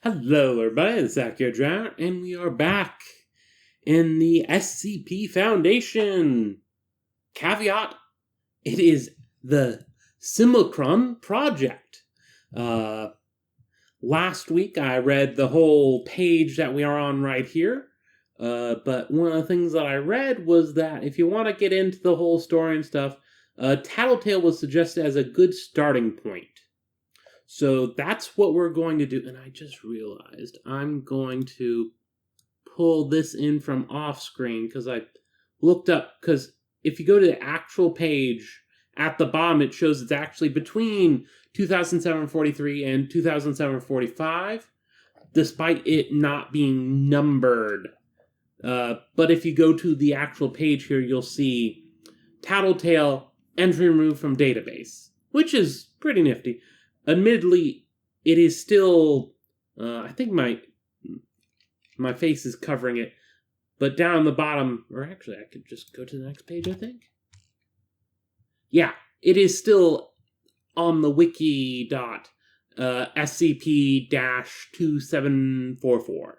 Hello everybody, it's Akhier, and we are back in the SCP Foundation. Caveat, it is the SIMULACRUM project. Last week I read the whole page that we are on right here, but one of the things that I read was that if you want to get into the whole story and stuff, TATTLETALE was suggested as a good starting point. So that's what we're going to do. And I just realized I'm going to pull this in from off screen because I looked up, because if you go to the actual page at the bottom, it shows it's actually between 2743 and 2745, despite it not being numbered. But if you go to the actual page here, you'll see TATTLETALE entry removed from database, which is pretty nifty. Admittedly, it is still, I think my face is covering it, but down the bottom, or actually I could just go to the next page, I think. Yeah, it is still on the wiki.scp-2744.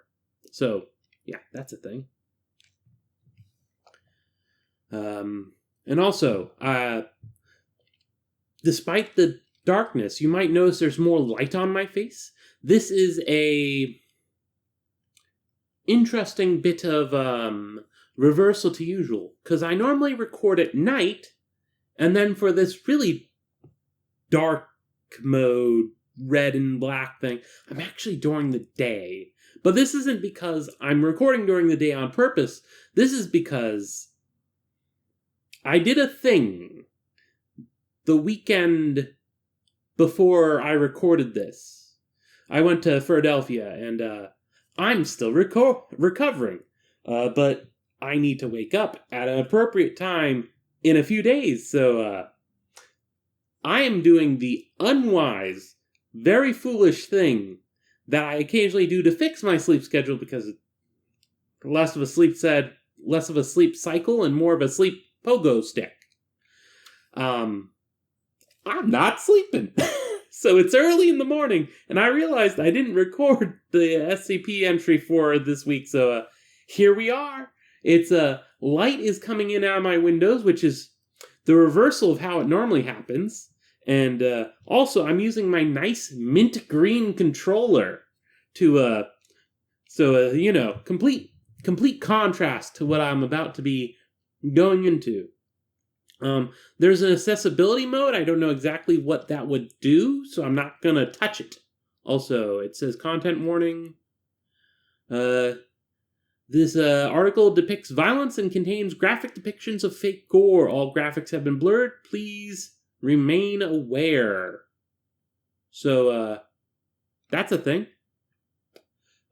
So, yeah, that's a thing. And also, despite the darkness, you might notice there's more light on my face. This is a interesting bit of reversal to usual, because I normally record at night, and then for this really dark mode, red and black thing, I'm actually during the day. But this isn't because I'm recording during the day on purpose. This is because I did a thing the weekend before I recorded this. I went to Philadelphia, and I'm still recovering. But I need to wake up at an appropriate time in a few days. So I am doing the unwise, very foolish thing that I occasionally do to fix my sleep schedule, because less of a sleep cycle and more of a sleep pogo stick. I'm not sleeping. So it's early in the morning, and I realized I didn't record the SCP entry for this week, so here we are. It's light is coming in out of my windows, which is the reversal of how it normally happens. And also, I'm using my nice mint green controller to, you know, complete contrast to what I'm about to be going into. There's an accessibility mode. I don't know exactly what that would do, so I'm not gonna touch it. Also, it says content warning. This article depicts violence and contains graphic depictions of fake gore. All graphics have been blurred. Please remain aware. So, that's a thing.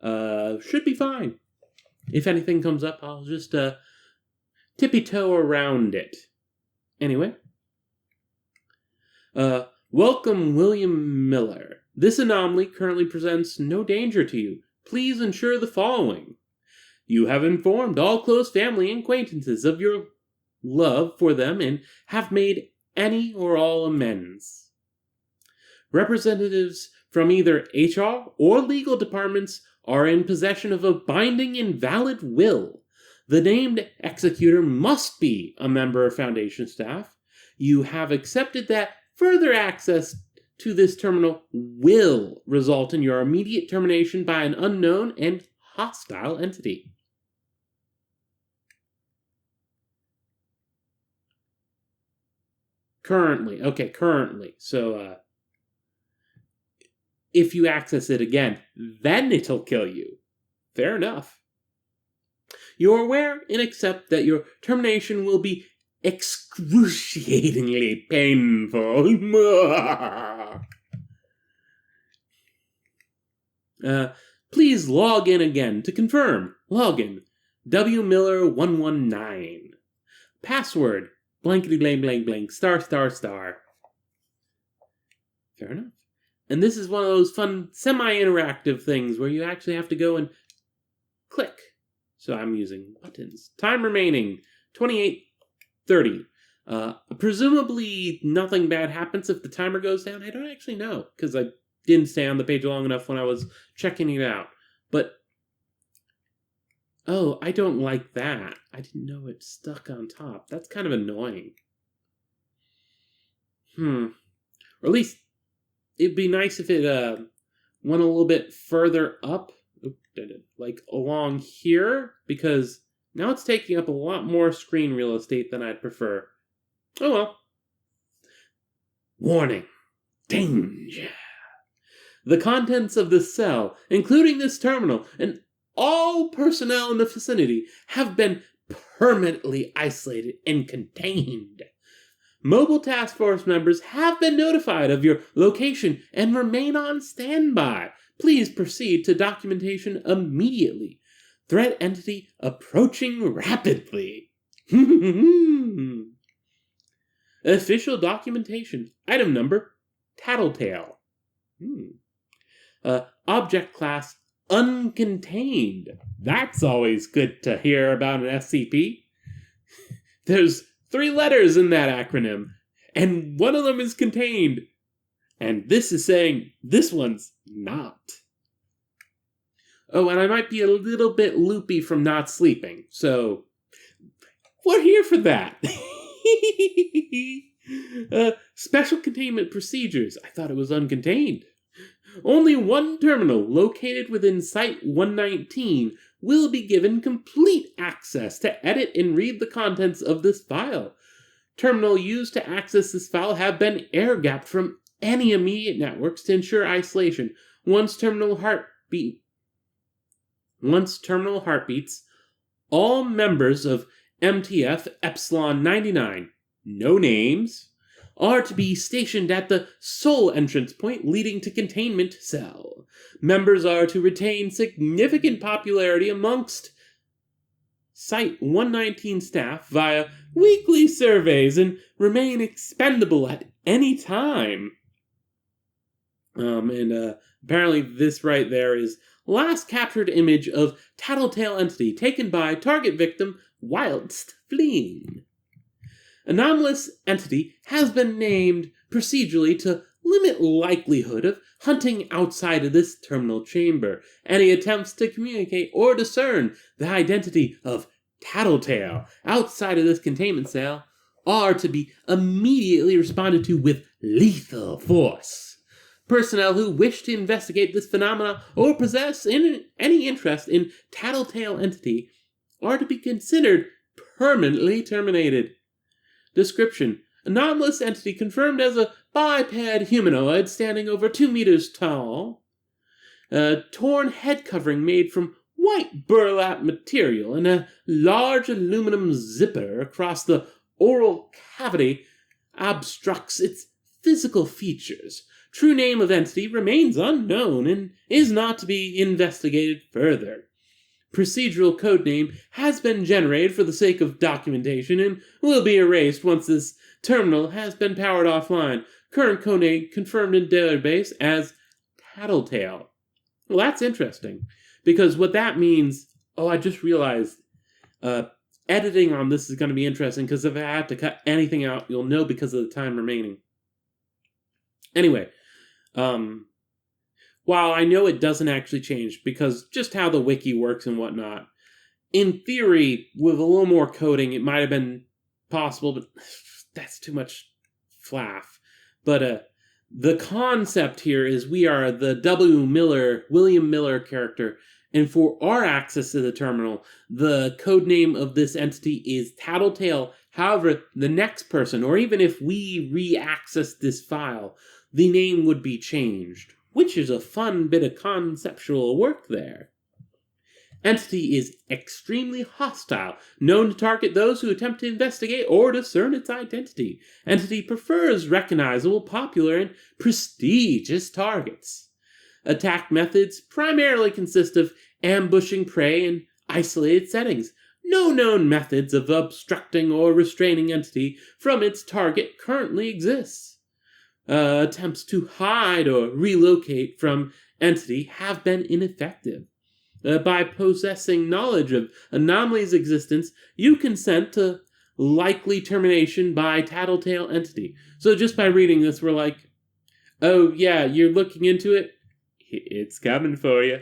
Should be fine. If anything comes up, I'll just tippy-toe around it. Anyway, welcome, William Miller. This anomaly currently presents no danger to you. Please ensure the following. You have informed all close family and acquaintances of your love for them and have made any or all amends. Representatives from either HR or legal departments are in possession of a binding and valid will. The named executor must be a member of Foundation staff. You have accepted that further access to this terminal will result in your immediate termination by an unknown and hostile entity. Currently. So, if you access it again, then it'll kill you. Fair enough. You are aware and accept that your termination will be excruciatingly painful. Please log in again to confirm. Login WMiller119. Password blankety blank blank blank star star star. Fair enough. And this is one of those fun semi-interactive things where you actually have to go and click. So I'm using buttons. Time remaining, 28:30. Presumably nothing bad happens if the timer goes down. I don't actually know, because I didn't stay on the page long enough when I was checking it out. But, oh, I don't like that. I didn't know it stuck on top. That's kind of annoying. Or at least, it'd be nice if it went a little bit further up. Like along here, because now it's taking up a lot more screen real estate than I'd prefer. Oh well. Warning. Danger. The contents of this cell, including this terminal, and all personnel in the vicinity, have been permanently isolated and contained. Mobile task force members have been notified of your location and remain on standby. Please proceed to documentation immediately. Threat entity approaching rapidly. Official documentation. Item number, TATTLETALE. Object class, uncontained. That's always good to hear about an SCP. There's 3 letters in that acronym, and one of them is contained. And this is saying this one's not. Oh, and I might be a little bit loopy from not sleeping, so we're here for that. Special containment procedures. I thought it was uncontained. Only one terminal located within Site-119 will be given complete access to edit and read the contents of this file. Terminal used to access this file have been air-gapped from any immediate networks to ensure isolation. Once terminal heartbeats, all members of MTF Epsilon 99, no names, are to be stationed at the sole entrance point leading to containment cell. Members are to retain significant popularity amongst Site-119 staff via weekly surveys and remain expendable at any time. Apparently this right there is last captured image of Tattletale entity taken by target victim whilst fleeing. Anomalous entity has been named procedurally to limit likelihood of hunting outside of this terminal chamber. Any attempts to communicate or discern the identity of Tattletale outside of this containment cell are to be immediately responded to with lethal force. Personnel who wish to investigate this phenomena or possess any interest in Tattletale entity are to be considered permanently terminated. Description: anomalous entity confirmed as a biped humanoid standing over 2 meters tall. Torn head covering made from white burlap material and a large aluminum zipper across the oral cavity obstructs its physical features. True name of entity remains unknown and is not to be investigated further. Procedural codename has been generated for the sake of documentation and will be erased once this terminal has been powered offline. Current codename confirmed in database as Tattletale. Well, that's interesting, because what that means... Oh, I just realized editing on this is going to be interesting, because if I have to cut anything out, you'll know because of the time remaining. Anyway, while I know it doesn't actually change, because just how the wiki works and whatnot, in theory, with a little more coding, it might have been possible, but that's too much flaff. But the concept here is we are the William Miller character, and for our access to the terminal, the codename of this entity is Tattletale. However, the next person, or even if we re-access this file, the name would be changed, which is a fun bit of conceptual work there. Entity is extremely hostile, known to target those who attempt to investigate or discern its identity. Entity prefers recognizable, popular, and prestigious targets. Attack methods primarily consist of ambushing prey in isolated settings. No known methods of obstructing or restraining entity from its target currently exists. Attempts to hide or relocate from entity have been ineffective. By possessing knowledge of anomaly's existence, you consent to likely termination by Tattletale entity. So just by reading this, we're like, Oh, yeah, you're looking into it? It's coming for you.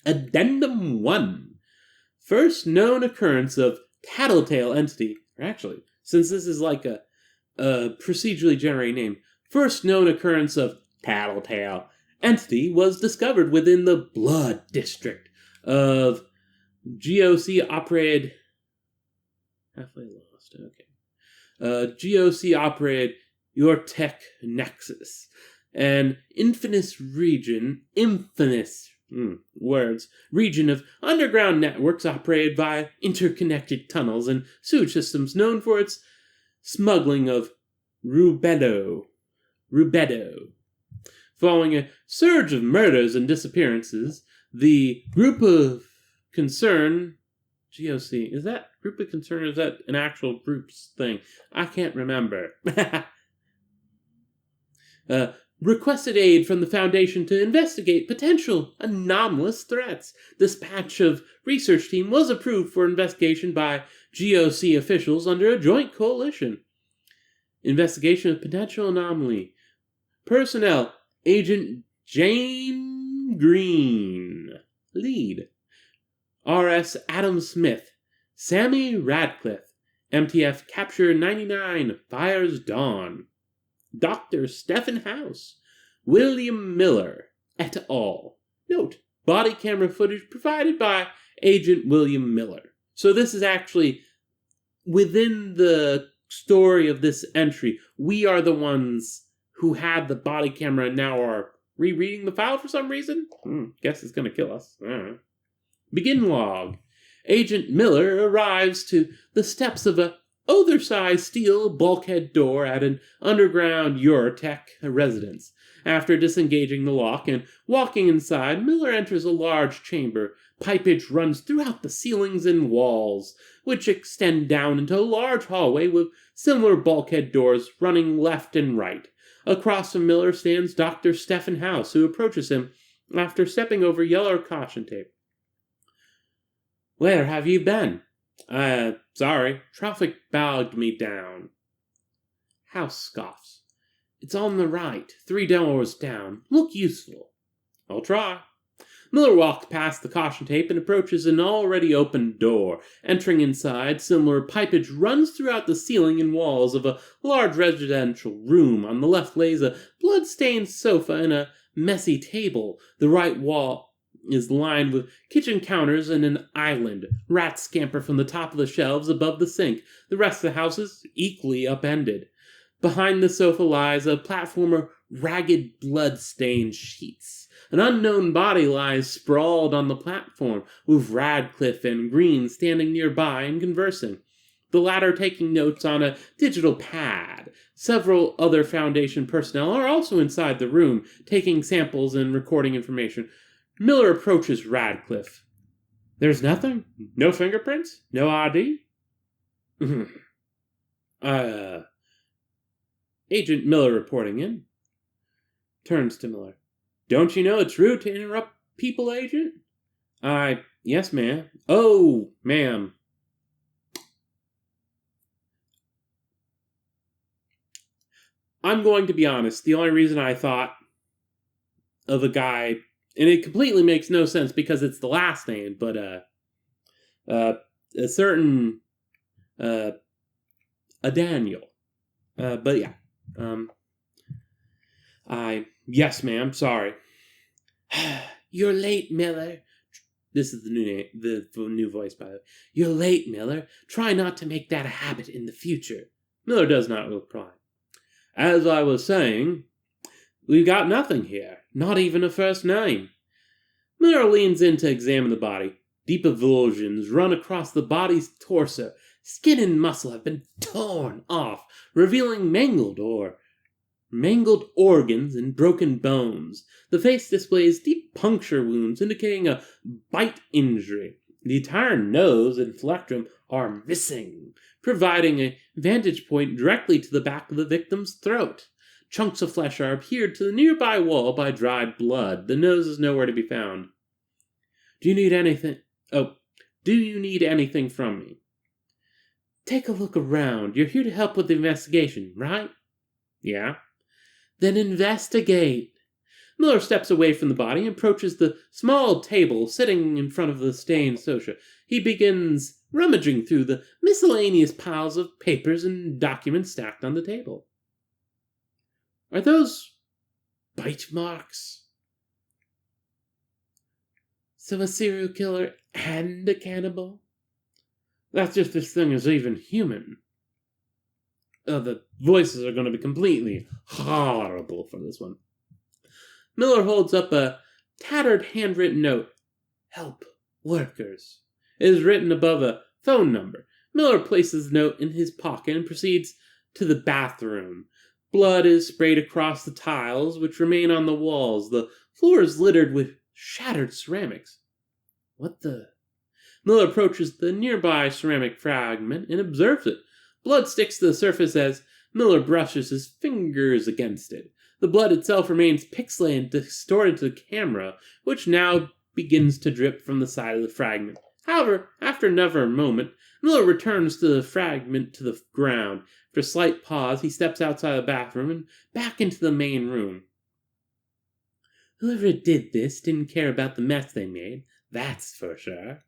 Addendum 1. First known occurrence of Tattletale entity. Actually, since this is like a procedurally generated name, first known occurrence of Tattletale entity was discovered within the Blood District of GOC operated. Halfway lost, okay. GOC operated Yortek Nexus, an infamous region of underground networks operated by interconnected tunnels and sewage systems known for its smuggling of rubedo. Following a surge of murders and disappearances, the group of concern, GOC, is that group of concern or is that an actual group's thing? I can't remember. Requested aid from the Foundation to investigate potential anomalous threats. This batch of research team was approved for investigation by GOC officials under a joint coalition. Investigation of potential anomaly. Personnel: Agent Jane Green. Lead: R.S. Adam Smith. Sammy Radcliffe. MTF Capture 99. Fires Dawn. Dr. Stephen House. William Miller. Et al. Note: body camera footage provided by Agent William Miller. So this is actually within the story of this entry. We are the ones who had the body camera and now are rereading the file for some reason? Guess it's going to kill us. Begin log. Agent Miller arrives to the steps of a oversized steel bulkhead door at an underground Eurotech residence. After disengaging the lock and walking inside, Miller enters a large chamber. Pipage runs throughout the ceilings and walls, which extend down into a large hallway with similar bulkhead doors running left and right. Across from Miller stands Dr. Stephen House, who approaches him after stepping over yellow caution tape. Where have you been? Sorry, traffic bogged me down. House scoffs. It's on the right, 3 doors down. Look useful. I'll try. Miller walks past the caution tape and approaches an already open door. Entering inside, similar pipage runs throughout the ceiling and walls of a large residential room. On the left lays a blood-stained sofa and a messy table. The right wall is lined with kitchen counters and an island. Rats scamper from the top of the shelves above the sink. The rest of the house is equally upended. Behind the sofa lies a platform of ragged, blood-stained sheets. An unknown body lies sprawled on the platform, with Radcliffe and Green standing nearby and conversing, the latter taking notes on a digital pad. Several other Foundation personnel are also inside the room, taking samples and recording information. Miller approaches Radcliffe. There's nothing? No fingerprints? No ID? Agent Miller reporting in. Turns to Miller. Don't you know it's rude to interrupt people, Agent? Yes, ma'am. Oh, ma'am. I'm going to be honest. The only reason I thought of a guy, and it completely makes no sense because it's the last name, but a certain a Daniel. But yeah. Yes, ma'am. Sorry. You're late, Miller. This is the new name, the new voice, by the way. You're late, Miller. Try not to make that a habit in the future. Miller does not reply. As I was saying, we've got nothing here. Not even a first name. Miller leans in to examine the body. Deep avulsions run across the body's torso. Skin and muscle have been torn off, revealing mangled organs and broken bones. The face displays deep puncture wounds indicating a bite injury. The entire nose and phlegm are missing, providing a vantage point directly to the back of the victim's throat. Chunks of flesh are adhered to the nearby wall by dried blood. The nose is nowhere to be found. Do you need anything from me? Take a look around. You're here to help with the investigation, right? Yeah. Then investigate. Miller steps away from the body and approaches the small table sitting in front of the stained sofa. He begins rummaging through the miscellaneous piles of papers and documents stacked on the table. Are those bite marks? So a serial killer and a cannibal? That's if this thing is even human. The voices are going to be completely horrible for this one. Miller holds up a tattered handwritten note. Help workers. It is written above a phone number. Miller places the note in his pocket and proceeds to the bathroom. Blood is sprayed across the tiles, which remain on the walls. The floor is littered with shattered ceramics. What the? Miller approaches the nearby ceramic fragment and observes it. Blood sticks to the surface as Miller brushes his fingers against it. The blood itself remains pixelated and distorted to the camera, which now begins to drip from the side of the fragment. However, after another moment, Miller returns to the fragment to the ground. After a slight pause, he steps outside the bathroom and back into the main room. Whoever did this didn't care about the mess they made, that's for sure.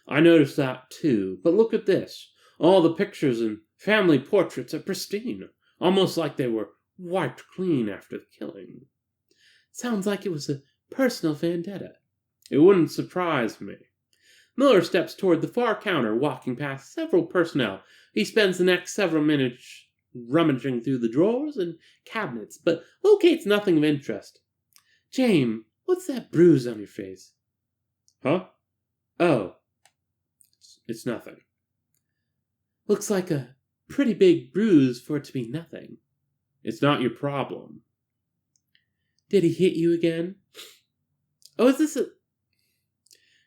I noticed that too, but look at this. All the pictures and family portraits are pristine, almost like they were wiped clean after the killing. Sounds like it was a personal vendetta. It wouldn't surprise me. Miller steps toward the far counter, walking past several personnel. He spends the next several minutes rummaging through the drawers and cabinets, but locates nothing of interest. James, what's that bruise on your face? Huh? Oh. It's nothing. Looks like a pretty big bruise for it to be nothing. It's not your problem. Did he hit you again? Oh, is this a...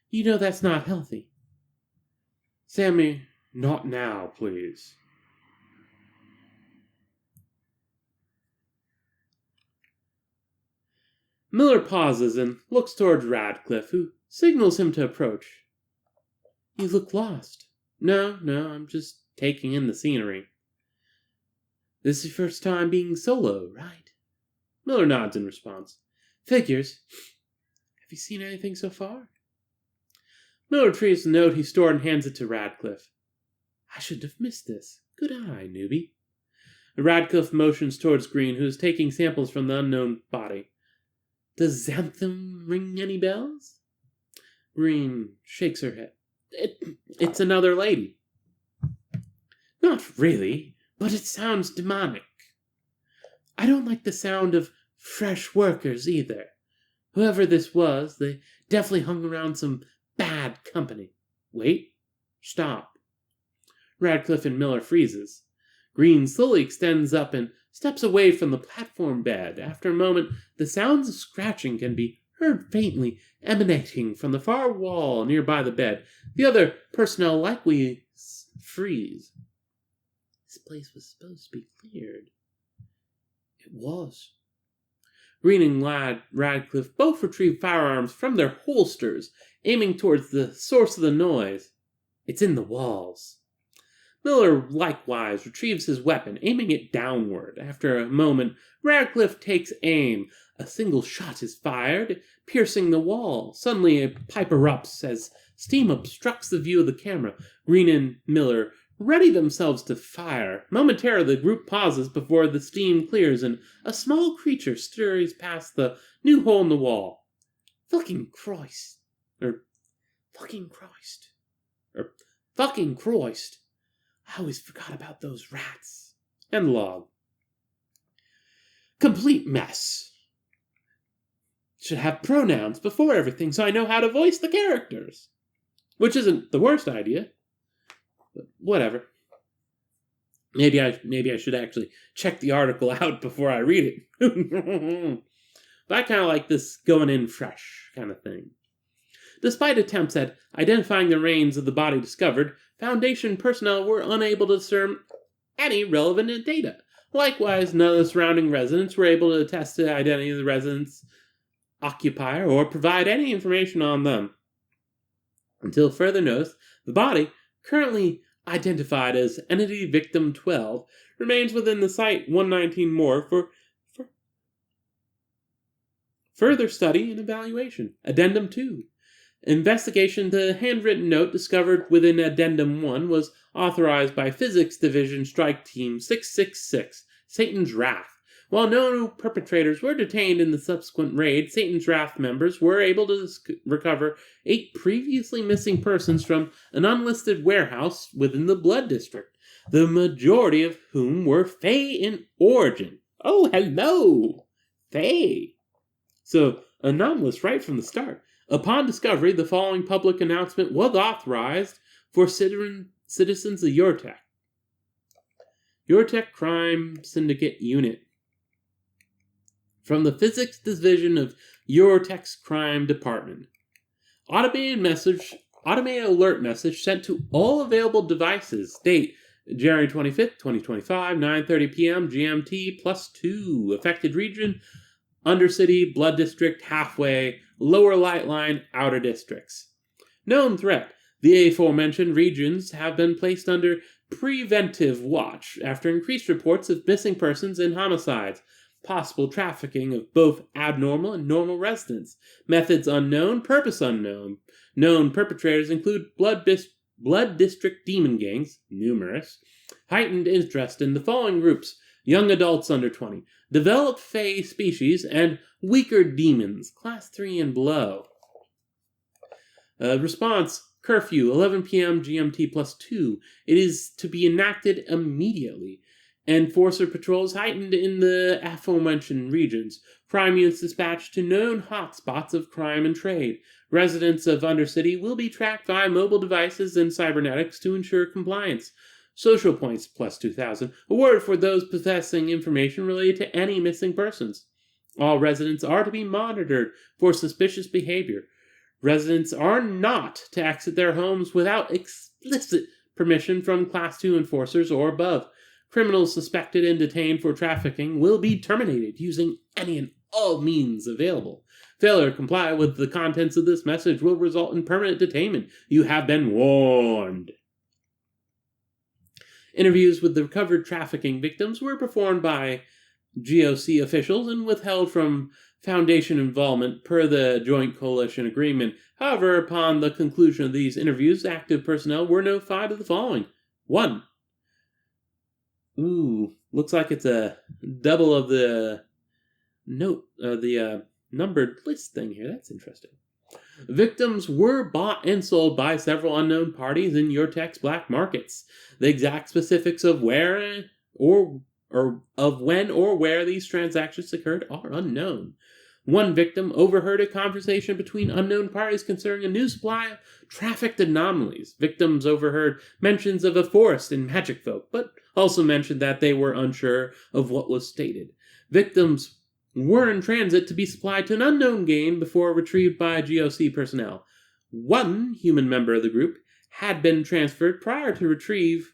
You know that's not healthy. Sammy, not now, please. Miller pauses and looks towards Radcliffe, who signals him to approach. You look lost. No, I'm just taking in the scenery. This is your first time being solo, right? Miller nods in response. Figures. Have you seen anything so far? Miller retrieves the note he stored and hands it to Radcliffe. I shouldn't have missed this. Good eye, newbie. Radcliffe motions towards Green, who is taking samples from the unknown body. Does Xanthem ring any bells? Green shakes her head. It's another lady. Not really, but it sounds demonic. I don't like the sound of fresh workers either. Whoever this was, they definitely hung around some bad company. Wait. Stop. Radcliffe and Miller freezes. Green slowly extends up and steps away from the platform bed. After a moment, the sounds of scratching can be heard faintly emanating from the far wall nearby the bed. The other personnel likewise freeze. This place was supposed to be cleared. It was. Green and Radcliffe both retrieve firearms from their holsters, aiming towards the source of the noise. It's in the walls. Miller likewise retrieves his weapon, aiming it downward. After a moment, Radcliffe takes aim. A single shot is fired, piercing the wall. Suddenly a pipe erupts as steam obstructs the view of the camera. Green and Miller ready themselves to fire. Momentarily, the group pauses before the steam clears and a small creature scurries past the new hole in the wall. Fucking Christ. Fucking Christ. I always forgot about those rats. And log. Complete mess. Should have pronouns before everything so I know how to voice the characters. Which isn't the worst idea. But whatever. Maybe I should actually check the article out before I read it. But I kind of like this going in fresh kind of thing. Despite attempts at identifying the remains of the body discovered, Foundation personnel were unable to discern any relevant data. Likewise, none of the surrounding residents were able to attest to the identity of the resident's occupier or provide any information on them. Until further notice, the body, currently identified as Entity Victim 12, remains within the Site-119 morgue for Further study and evaluation. Addendum 2. Investigation. The handwritten note discovered within Addendum 1 was authorized by Physics Division Strike Team 666, Satan's Wrath. While no perpetrators were detained in the subsequent raid, Satan's Wrath members were able to recover 8 previously missing persons from an unlisted warehouse within the Blood District, the majority of whom were Fey in origin. Oh, hello! Fey! So, anomalous right from the start. Upon discovery, the following public announcement was authorized for citizens of Yortek. Yortek Crime Syndicate Unit. From the Physics Division of Yortek's Crime Department. Automated alert message sent to all available devices. Date, January 25th, 2025, 9:30 p.m. GMT +2. Affected region, Undercity, Blood District, Halfway, Lower Light Line, Outer Districts. Known threat. The aforementioned regions have been placed under preventive watch after increased reports of missing persons and homicides. Possible trafficking of both abnormal and normal residents. Methods unknown, purpose unknown. Known perpetrators include Blood District demon gangs, numerous. Heightened interest in the following groups: young adults under 20, developed Fey species, and weaker demons, class 3 and below. Response: curfew, 11 p.m. GMT +2. It is to be enacted immediately. Enforcer patrols heightened in the aforementioned regions. Crime units dispatched to known hotspots of crime and trade. Residents of Undercity will be tracked via mobile devices and cybernetics to ensure compliance. Social points +2,000. Award for those possessing information related to any missing persons. All residents are to be monitored for suspicious behavior. Residents are not to exit their homes without explicit permission from Class 2 enforcers or above. Criminals suspected and detained for trafficking will be terminated using any and all means available. Failure to comply with the contents of this message will result in permanent detainment. You have been warned. Interviews with the recovered trafficking victims were performed by GOC officials and withheld from Foundation involvement per the Joint Coalition Agreement. However, upon the conclusion of these interviews, active personnel were notified of the following. 1. Ooh, looks like it's a double of the numbered list thing here. That's interesting. Victims were bought and sold by several unknown parties in Yortek's black markets. The exact specifics of where or of when or where these transactions occurred are unknown. One victim overheard a conversation between unknown parties concerning a new supply of trafficked anomalies. Victims overheard mentions of a forest and magic folk, but also mentioned that they were unsure of what was stated. Victims were in transit to be supplied to an unknown gang before retrieved by GOC personnel. One human member of the group had been transferred prior to retrieve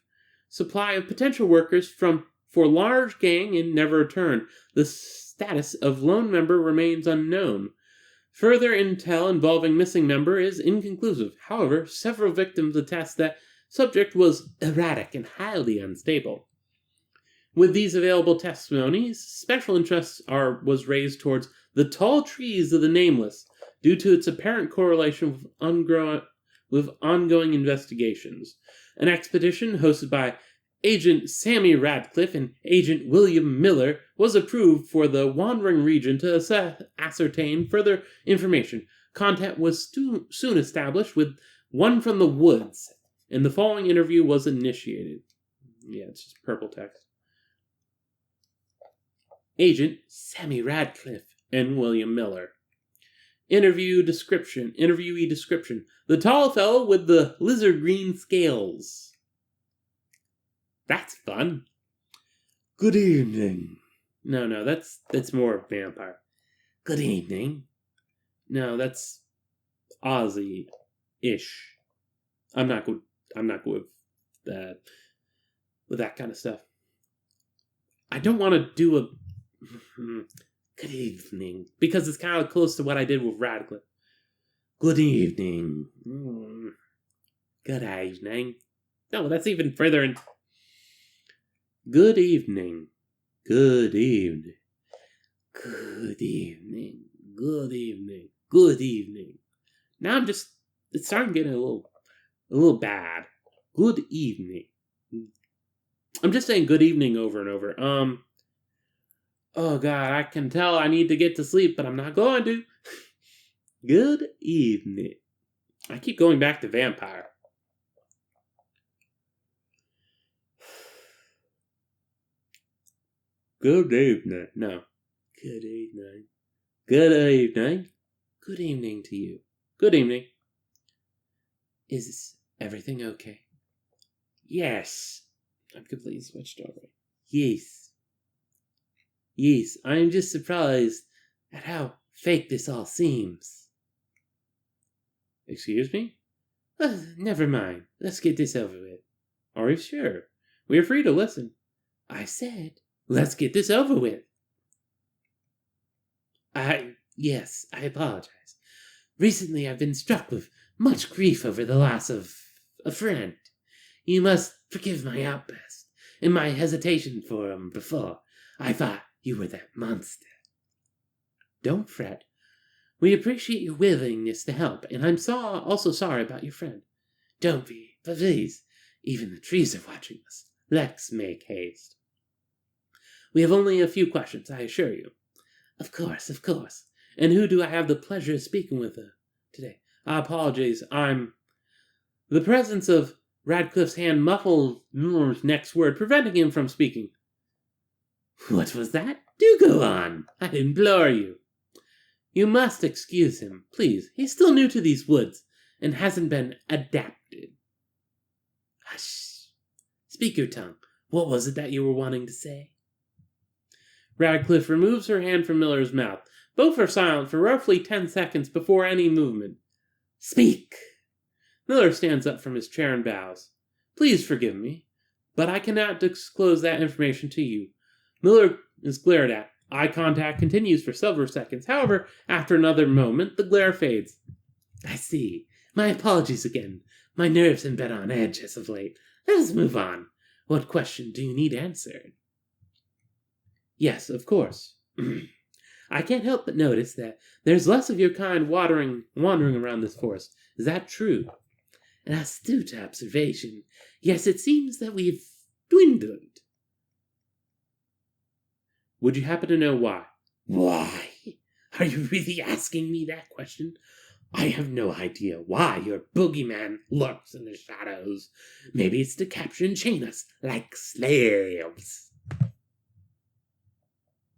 supply of potential workers for large gang and never returned. The status of lone member remains unknown. Further intel involving missing member is inconclusive. However, several victims attest that subject was erratic and highly unstable. With these available testimonies, special interest was raised towards the tall trees of the Nameless due to its apparent correlation with ongoing investigations. An expedition hosted by Agent Sammy Radcliffe and Agent William Miller was approved for the Wandering region to ascertain further information. Contact was soon established with one from the woods, and the following interview was initiated. Yeah, it's just purple text. Agent Sammy Radcliffe and William Miller. Interviewee description. The tall fellow with the lizard green scales. That's fun. Good evening. No, that's more vampire. Good evening. No, that's Aussie-ish. I'm not good with that kind of stuff. I don't want to do a good evening because it's kind of close to what I did with Radcliffe. Good evening. Good evening. No, that's even further in. Good evening. Good evening. Good evening. Good evening. Good evening. Now it's starting getting a little bad. Good evening. I'm just saying good evening over and over. Oh God, I can tell I need to get to sleep, but I'm not going to. Good evening. I keep going back to vampire. Good evening. No. Good evening. Good evening. Good evening to you. Good evening. Is everything okay? Yes. I'm completely switched over. Yes. Yes, I am just surprised at how fake this all seems. Excuse me? Never mind. Let's get this over with. Are you sure? We are free to listen. I said, let's get this over with. Yes, I apologize. Recently I've been struck with much grief over the loss of a friend. You must forgive my outburst and my hesitation for him before. I thought you were that monster. Don't fret. We appreciate your willingness to help, and I'm also sorry about your friend. Don't be, but please. Even the trees are watching us. Let's make haste. We have only a few questions, I assure you. Of course. And who do I have the pleasure of speaking with today? I apologize. The presence of Radcliffe's hand muffled Miller's next word, preventing him from speaking. What was that? Do go on. I implore you. You must excuse him, please. He's still new to these woods and hasn't been adapted. Hush. Speak your tongue. What was it that you were wanting to say? Radcliffe removes her hand from Miller's mouth. Both are silent for roughly 10 seconds before any movement. Speak! Miller stands up from his chair and bows. Please forgive me, but I cannot disclose that information to you. Miller is glared at. Eye contact continues for several seconds. However, after another moment, the glare fades. I see. My apologies again. My nerves have been on edge as of late. Let us move on. What question do you need answered? Yes, of course. I can't help but notice that there's less of your kind wandering around this forest. Is that true? An astute observation. Yes, it seems that we've dwindled. Would you happen to know why? Why? Are you really asking me that question? I have no idea why your boogeyman lurks in the shadows. Maybe it's to capture and chain us like slaves.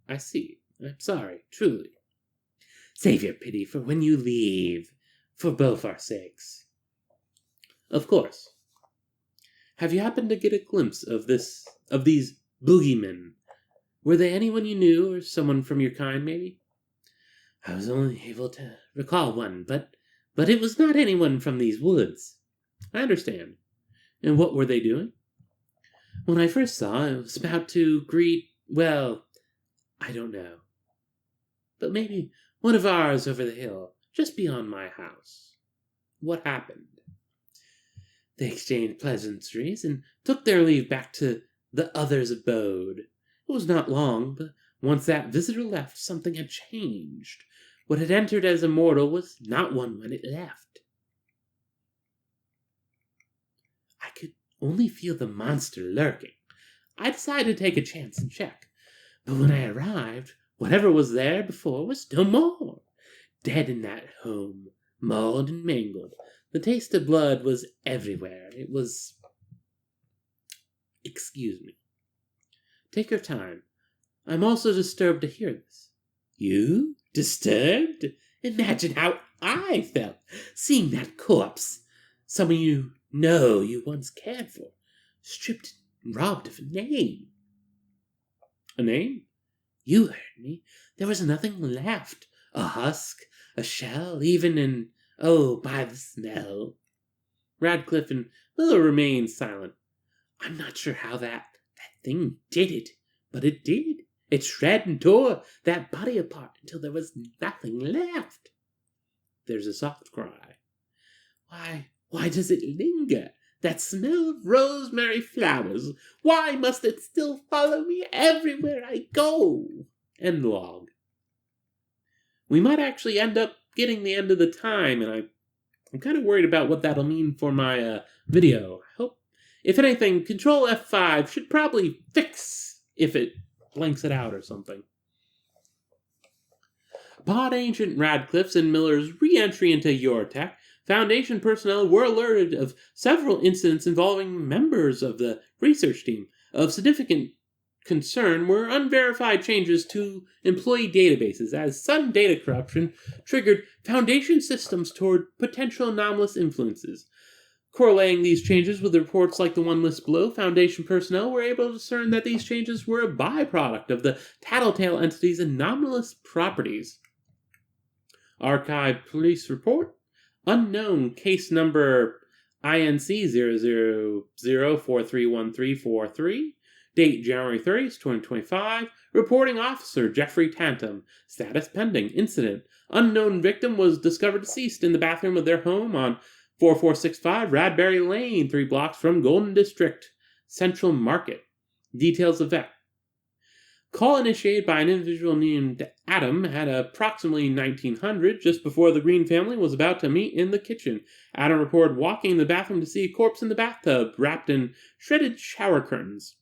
I see. I'm sorry, truly. Save your pity for when you leave, for both our sakes. Of course. Have you happened to get a glimpse of these boogeymen? Were they anyone you knew, or someone from your kind, maybe? I was only able to recall one, but it was not anyone from these woods. I understand. And what were they doing? When I first saw it, was about to greet, well, I don't know. But maybe one of ours over the hill, just beyond my house. What happened? They exchanged pleasantries and took their leave back to the other's abode. It was not long, but once that visitor left, something had changed. What had entered as a mortal was not one when it left. I could only feel the monster lurking. I decided to take a chance and check. But when I arrived, whatever was there before was no more. Dead in that home, mauled and mangled. The taste of blood was everywhere. It was... Excuse me. Take your time. I'm also disturbed to hear this. You? Disturbed? Imagine how I felt seeing that corpse. Someone you know you once cared for, stripped and robbed of a name. A name? You heard me. There was nothing left. A husk, a shell, even by the smell. Radcliffe and Miller remained silent. I'm not sure how that thing did it, but it did. It shred and tore that body apart until there was nothing left. There's a soft cry. Why does it linger? That smell of rosemary flowers. Why must it still follow me everywhere I go? End log. we might actually end up getting the end of the time, and I'm kind of worried about what that'll mean for my video. I hope, if anything, Control F5 should probably fix if it blanks it out or something. Upon Agent Radcliffe's and Miller's re-entry into Eurotech, Foundation personnel were alerted of several incidents involving members of the research team. Of significant concern were unverified changes to employee databases, as sudden data corruption triggered Foundation systems toward potential anomalous influences. Correlating these changes with reports like the one listed below, Foundation personnel were able to discern that these changes were a byproduct of the TATTLETALE entity's anomalous properties. Archive Police Report. Unknown case number INC 000431343. Date January 30th, 2025. Reporting Officer Jeffrey Tantum. Status pending. Incident. Unknown victim was discovered deceased in the bathroom of their home on 4465 Radbury Lane, 3 blocks from Golden District, Central Market. Details of vet. Call initiated by an individual named Adam at approximately 1900, just before the Green family was about to meet in the kitchen. Adam reported walking in the bathroom to see a corpse in the bathtub, wrapped in shredded shower curtains.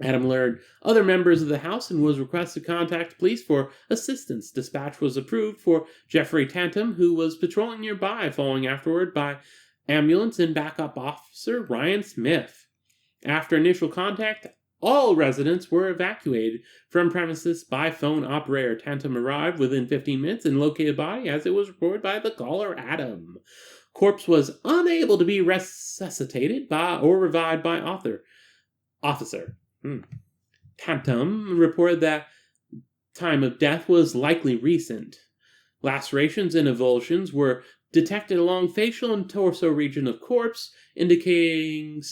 Adam alerted other members of the house and was requested to contact police for assistance. Dispatch was approved for Jeffrey Tantum, who was patrolling nearby, following afterward by ambulance and backup officer Ryan Smith. After initial contact, all residents were evacuated from premises by phone operator. Tantum arrived within 15 minutes and located the body as it was reported by the caller Adam. Corpse was unable to be resuscitated or revived by officer. Tantum reported that time of death was likely recent. Lacerations and avulsions were detected along facial and torso region of corpse, indicating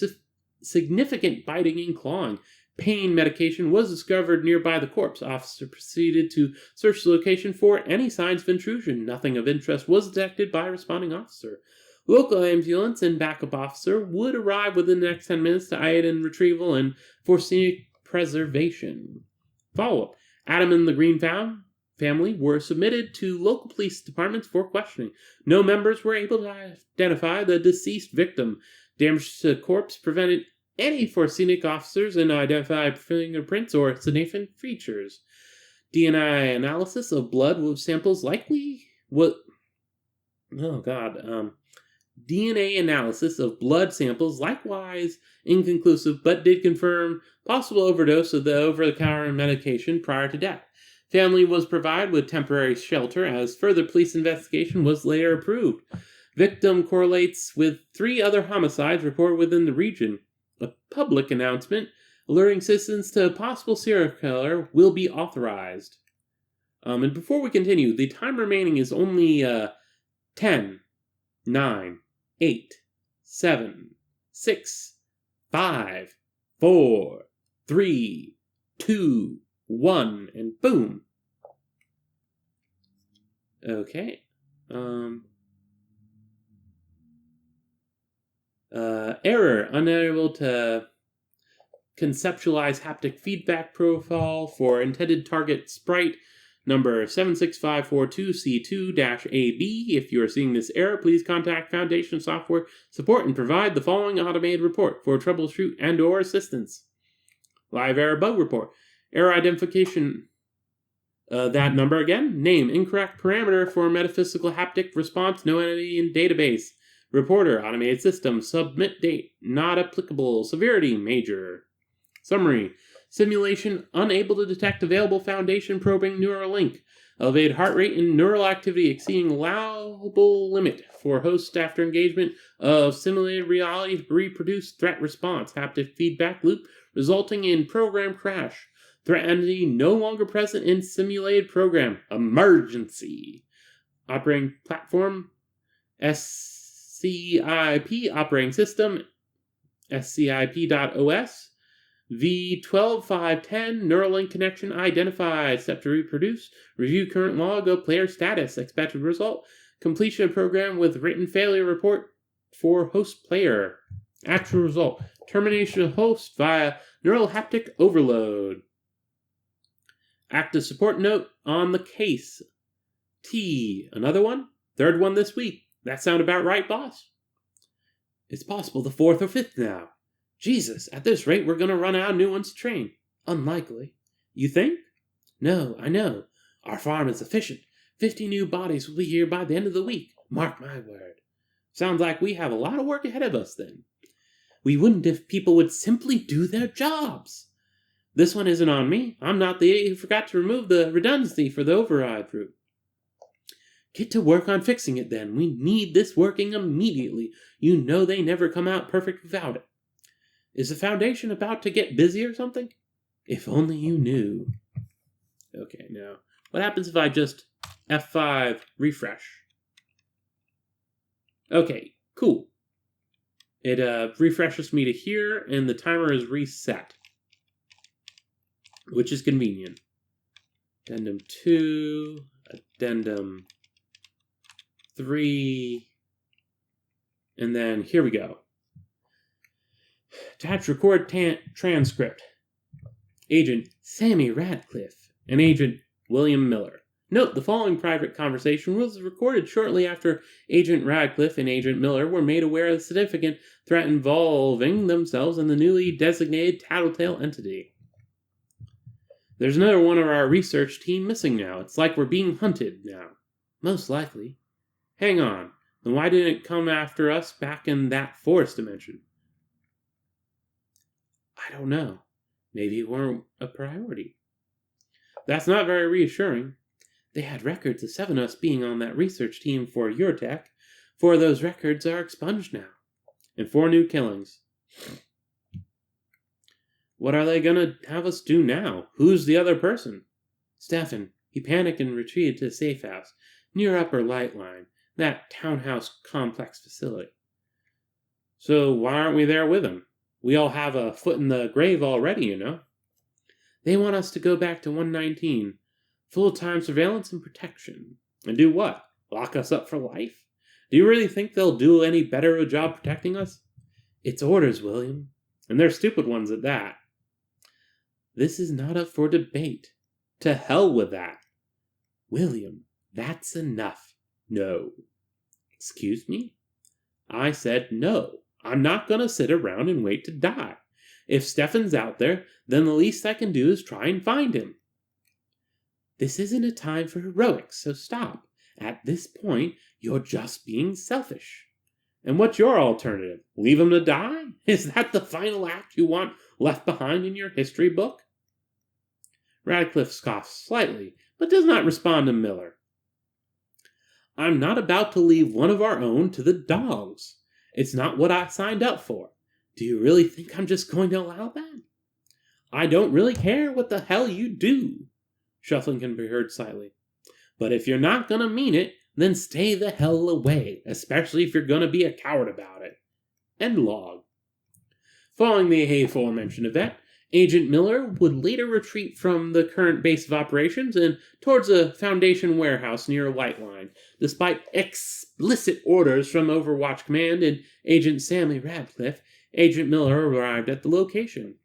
significant biting and clawing. Pain medication was discovered nearby the corpse. Officer proceeded to search the location for any signs of intrusion. Nothing of interest was detected by responding officer. Local ambulance and backup officer would arrive within the next 10 minutes to aid in retrieval and for scenic preservation. Follow-up. Adam and the Green family were submitted to local police departments for questioning. No members were able to identify the deceased victim. Damage to the corpse prevented any for scenic officers and identify fingerprints or significant features. DNA analysis of blood samples DNA analysis of blood samples likewise inconclusive, but did confirm possible overdose of the over-the-counter medication prior to death. Family was provided with temporary shelter as further police investigation was later approved. Victim correlates with 3 other homicides reported within the region. A public announcement alerting citizens to a possible serial killer will be authorized. And before we continue, the time remaining is only 10, 9, 8, 7, 6, 5, 4, 3, 2, 1, and boom. Okay. Error. Unable to conceptualize haptic feedback profile for intended target sprite number 76542C2-AB. If you are seeing this error, please contact Foundation Software Support and provide the following automated report for troubleshoot and/or assistance. Live error bug report. Error identification. That number again. Name. Incorrect parameter for metaphysical haptic response. No entity in database. Reporter. Automated system. Submit date. Not applicable. Severity. Major. Summary. Simulation unable to detect available Foundation probing neural link. Elevated heart rate and neural activity exceeding allowable limit for host after engagement of simulated reality to reproduce threat response. Haptic feedback loop resulting in program crash. Threat entity no longer present in simulated program. Emergency. Operating platform SCP operating system SCP.OS. V12510 Neuralink connection identified. Step to reproduce. Review current log of player status. Expected result. Completion of program with written failure report for host player. Actual result. Termination of host via neural haptic overload. Active support note on the case. T. Another one? Third one this week. That sound about right, boss? It's possible the 4th or 5th now. Jesus, at this rate we're gonna run out of new ones to train. Unlikely. You think? No, I know. Our farm is efficient. 50 new bodies will be here by the end of the week. Mark my word. Sounds like we have a lot of work ahead of us then. We wouldn't if people would simply do their jobs. This one isn't on me. I'm not the idiot who forgot to remove the redundancy for the override route. Get to work on fixing it then. We need this working immediately. You know they never come out perfect without it. Is the Foundation about to get busy or something? If only you knew. Okay, now, what happens if I just F5 refresh? Okay, cool. It refreshes me to here, and the timer is reset, which is convenient. Addendum 2, Addendum 3, and then here we go. Attach record transcript. Agent Sammy Radcliffe and Agent William Miller. Note, the following private conversation was recorded shortly after Agent Radcliffe and Agent Miller were made aware of the significant threat involving themselves and the newly designated TATTLETALE entity. There's another one of our research team missing now. It's like we're being hunted now. Most likely. Hang on. Then why didn't it come after us back in that forest dimension? I don't know. Maybe it weren't a priority. That's not very reassuring. They had records of 7 of us being on that research team for Eurotech. 4 of those records are expunged now. And 4 new killings. What are they gonna have us do now? Who's the other person? Stefan. He panicked and retreated to the safe house, near Upper Light Line, that townhouse complex facility. So why aren't we there with him? We all have a foot in the grave already, you know. They want us to go back to 119. Full-time surveillance and protection. And do what? Lock us up for life? Do you really think they'll do any better a job protecting us? It's orders, William. And they're stupid ones at that. This is not up for debate. To hell with that. William, that's enough. No. Excuse me? I said no. I'm not going to sit around and wait to die. If Stefan's out there, then the least I can do is try and find him. This isn't a time for heroics, so stop. At this point, you're just being selfish. And what's your alternative? Leave him to die? Is that the final act you want left behind in your history book? Radcliffe scoffs slightly, but does not respond to Miller. I'm not about to leave one of our own to the dogs. It's not what I signed up for. Do you really think I'm just going to allow that? I don't really care what the hell you do. Shuffling can be heard slightly. But if you're not going to mean it, then stay the hell away, especially if you're going to be a coward about it. End log. Following the aforementioned event, Agent Miller would later retreat from the current base of operations and towards a Foundation warehouse near White Line, despite explicit orders from Overwatch Command and Agent Sammy Radcliffe. Agent Miller arrived at the location.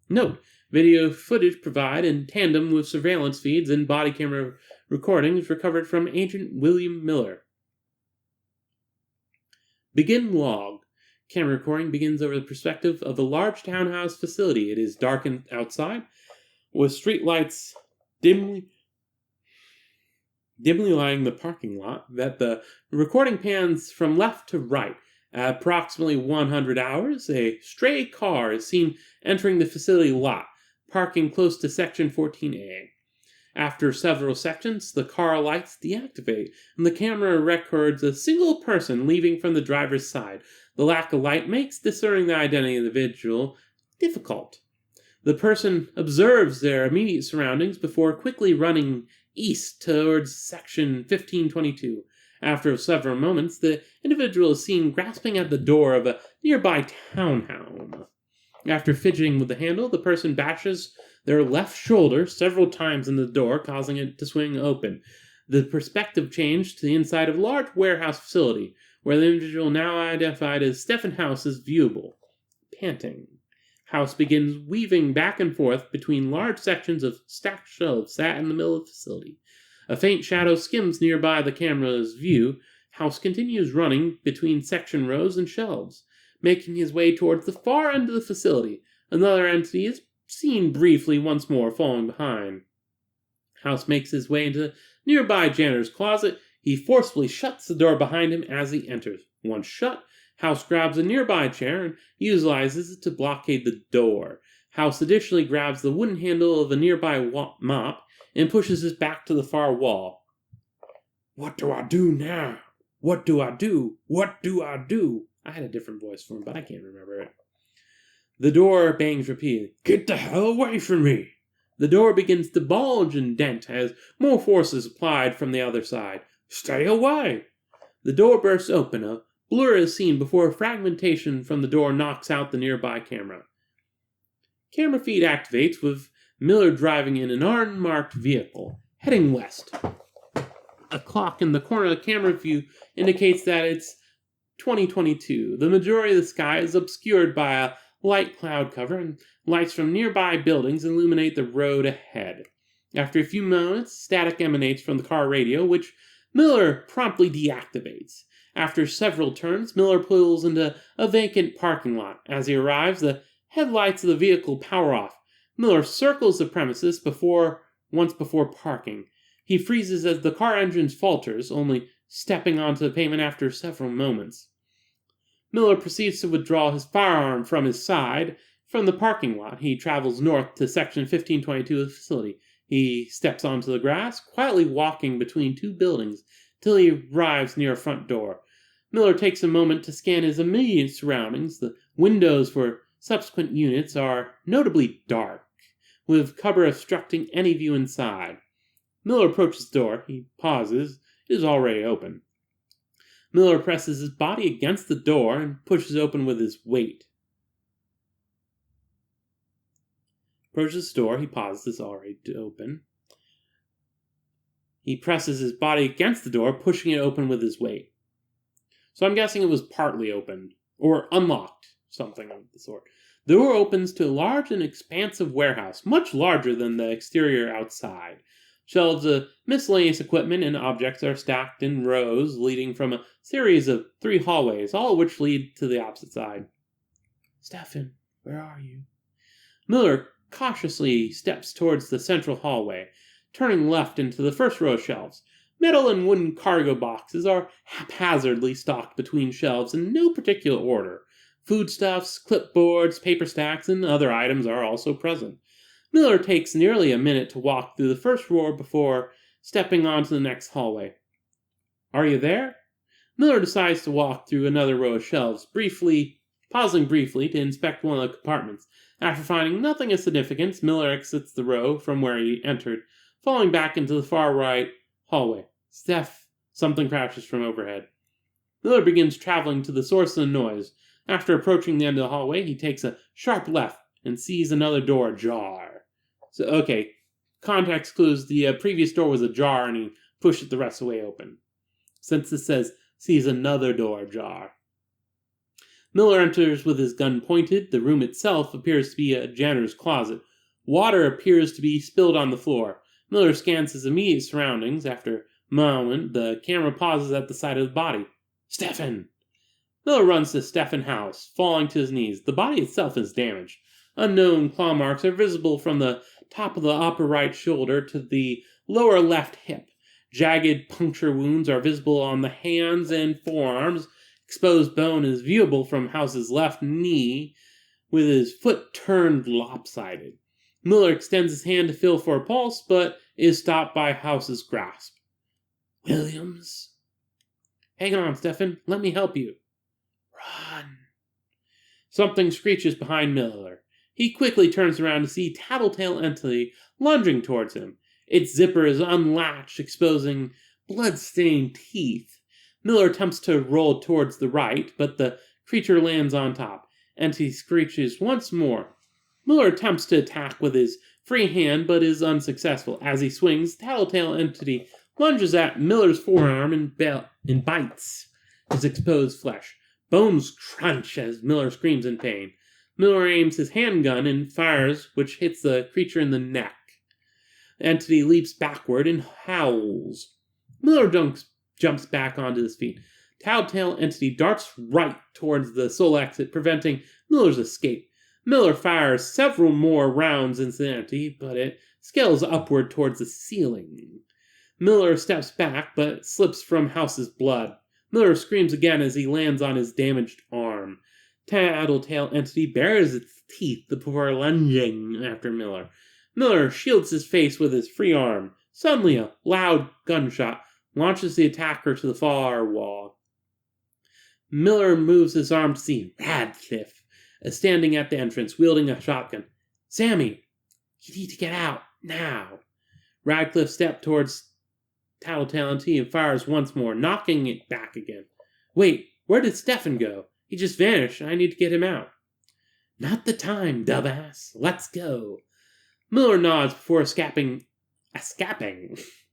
Note, video footage provided in tandem with surveillance feeds and body camera recordings recovered from Agent William Miller. Begin log. Camera recording begins over the perspective of a large townhouse facility. It is darkened outside, with street lights dimly lighting the parking lot. That the recording pans from left to right. At approximately 100 hours, a stray car is seen entering the facility lot, parking close to Section 14A. After several sections, the car lights deactivate, and the camera records a single person leaving from the driver's side. The lack of light makes discerning the identity of the individual difficult. The person observes their immediate surroundings before quickly running east towards Section 1522. After several moments, the individual is seen grasping at the door of a nearby townhome. After fidgeting with the handle, the person bashes their left shoulder several times in the door, causing it to swing open. The perspective changed to the inside of a large warehouse facility, where the individual now identified as Stefan House is viewable. Panting. House begins weaving back and forth between large sections of stacked shelves sat in the middle of the facility. A faint shadow skims nearby the camera's view. House continues running between section rows and shelves, making his way towards the far end of the facility. Another entity is seen briefly once more, falling behind. House makes his way into the nearby janitor's closet. He forcefully shuts the door behind him as he enters. Once shut, House grabs a nearby chair and utilizes it to blockade the door. House additionally grabs the wooden handle of a nearby mop and pushes it back to the far wall. What do I do now? What do I do? What do I do? I had a different voice for him, but I can't remember it. The door bangs repeatedly. Get the hell away from me! The door begins to bulge and dent as more force is applied from the other side. Stay away! The door bursts open. A blur is seen before fragmentation from the door knocks out the nearby camera. Camera feed activates with Miller driving in an unmarked vehicle, heading west. A clock in the corner of the camera view indicates that it's 2022. The majority of the sky is obscured by a light cloud cover, and lights from nearby buildings illuminate the road ahead. After a few moments, static emanates from the car radio, which Miller promptly deactivates. After several turns, Miller pulls into a vacant parking lot. As he arrives, the headlights of the vehicle power off. Miller circles the premises once before parking. He freezes as the car engine falters, only stepping onto the pavement after several moments. Miller proceeds to withdraw his firearm from his side. From the parking lot, he travels north to section 1522 of the facility. He steps onto the grass, quietly walking between two buildings, till he arrives near a front door. Miller takes a moment to scan his immediate surroundings. The windows for subsequent units are notably dark, with cover obstructing any view inside. Miller approaches the door. He pauses. It is already open. Miller presses his body against the door and pushes it open with his weight. Approaches the door. He pauses. It's already open. He presses his body against the door, pushing it open with his weight. So I'm guessing it was partly opened, or unlocked, something of the sort. The door opens to a large and expansive warehouse, much larger than the exterior outside. Shelves of miscellaneous equipment and objects are stacked in rows, leading from a series of 3 hallways, all of which lead to the opposite side. Stefan, where are you? Miller cautiously steps towards the central hallway, turning left into the first row of shelves. Metal and wooden cargo boxes are haphazardly stocked between shelves in no particular order. Foodstuffs, clipboards, paper stacks, and other items are also present. Miller takes nearly a minute to walk through the first row before stepping onto the next hallway. Are you there? Miller decides to walk through another row of shelves, pausing briefly to inspect one of the compartments. After finding nothing of significance, Miller exits the row from where he entered, falling back into the far right hallway. Steph, something crashes from overhead. Miller begins traveling to the source of the noise. After approaching the end of the hallway, he takes a sharp left and sees another door ajar. So, okay, context clues, the previous door was ajar and he pushed it the rest of the way open. Since this says, sees another door ajar. Miller enters with his gun pointed. The room itself appears to be a janitor's closet. Water appears to be spilled on the floor. Miller scans his immediate surroundings. After a moment, the camera pauses at the sight of the body. Stefan! Miller runs to Stefan's house, falling to his knees. The body itself is damaged. Unknown claw marks are visible from the top of the upper right shoulder to the lower left hip. Jagged puncture wounds are visible on the hands and forearms. Exposed bone is viewable from House's left knee, with his foot turned lopsided. Miller extends his hand to feel for a pulse, but is stopped by House's grasp. Williams? Hang on, Stefan. Let me help you. Run. Something screeches behind Miller. He quickly turns around to see Tattletale entity lunging towards him. Its zipper is unlatched, exposing blood-stained teeth. Miller attempts to roll towards the right, but the creature lands on top. Entity screeches once more. Miller attempts to attack with his free hand, but is unsuccessful. As he swings, Tattletale entity lunges at Miller's forearm and bites his exposed flesh. Bones crunch as Miller screams in pain. Miller aims his handgun and fires, which hits the creature in the neck. The entity leaps backward and howls. Miller jumps back onto his feet. Tattletale entity darts right towards the sole exit, preventing Miller's escape. Miller fires several more rounds into the entity, but it scales upward towards the ceiling. Miller steps back, but slips from House's blood. Miller screams again as he lands on his damaged arm. Tattletale entity bares its teeth before lunging after Miller. Miller shields his face with his free arm. Suddenly, a loud gunshot launches the attacker to the far wall. Miller moves his arm to see Radcliffe standing at the entrance, wielding a shotgun. "Sammy, you need to get out, now." Radcliffe steps towards Tattletale entity and fires once more, knocking it back again. "Wait, where did Stefan go? He just vanished, and I need to get him out." "Not the time, dumbass. Let's go." Miller nods before escaping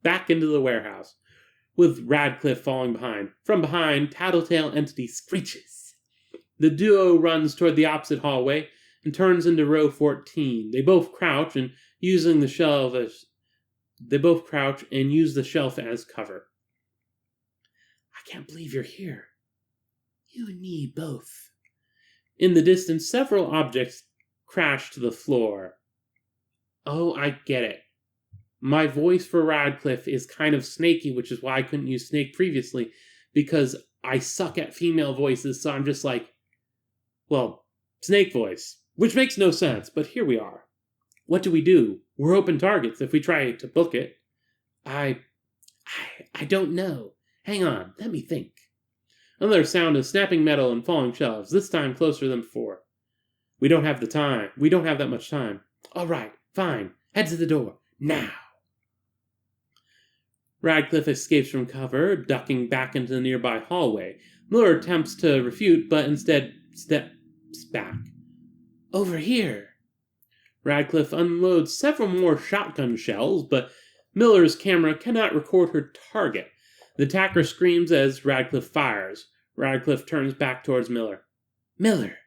back into the warehouse, with Radcliffe falling behind. From behind, Tattletale entity screeches. The duo runs toward the opposite hallway and turns into row 14. They both crouch and use the shelf as cover. "I can't believe you're here. You and me both." In the distance, several objects crash to the floor. Oh, I get it. My voice for Radcliffe is kind of snaky, which is why I couldn't use Snake previously, because I suck at female voices, so I'm just like, well, Snake voice, which makes no sense, but here we are. What do? We're open targets if we try to book it. I don't know. Hang on, let me think. Another sound of snapping metal and falling shelves, this time closer than before. We don't have that much time. All right, fine. Head to the door. Now. Radcliffe escapes from cover, ducking back into the nearby hallway. Miller attempts to refute, but instead steps back. "Over here." Radcliffe unloads several more shotgun shells, but Miller's camera cannot record her target. The attacker screams as Radcliffe fires. Radcliffe turns back towards Miller. "Miller."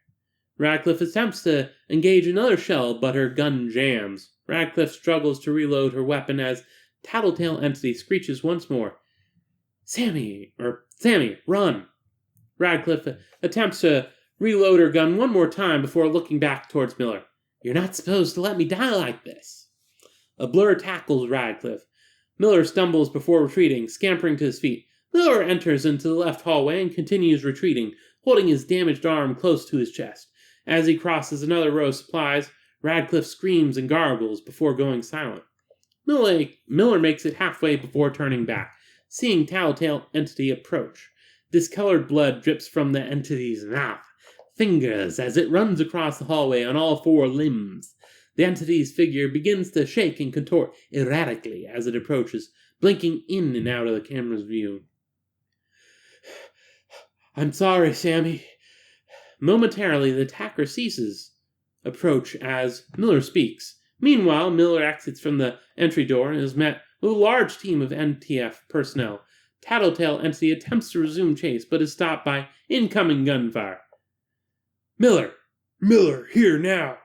Radcliffe attempts to engage another shell, but her gun jams. Radcliffe struggles to reload her weapon as Tattletale entity screeches once more. Sammy, run!" Radcliffe attempts to reload her gun one more time before looking back towards Miller. "You're not supposed to let me die like this." A blur tackles Radcliffe. Miller stumbles before retreating, scampering to his feet. Miller enters into the left hallway and continues retreating, holding his damaged arm close to his chest. As he crosses another row of supplies, Radcliffe screams and gargles before going silent. Miller makes it halfway before turning back, seeing Tattletale entity approach. Discolored blood drips from the entity's mouth, fingers as it runs across the hallway on all four limbs. The entity's figure begins to shake and contort erratically as it approaches, blinking in and out of the camera's view. "I'm sorry, Sammy." Momentarily, the attacker ceases approach as Miller speaks. Meanwhile, Miller exits from the entry door and is met with a large team of NTF personnel. Tattletale entity attempts to resume chase, but is stopped by incoming gunfire. Miller, here now!"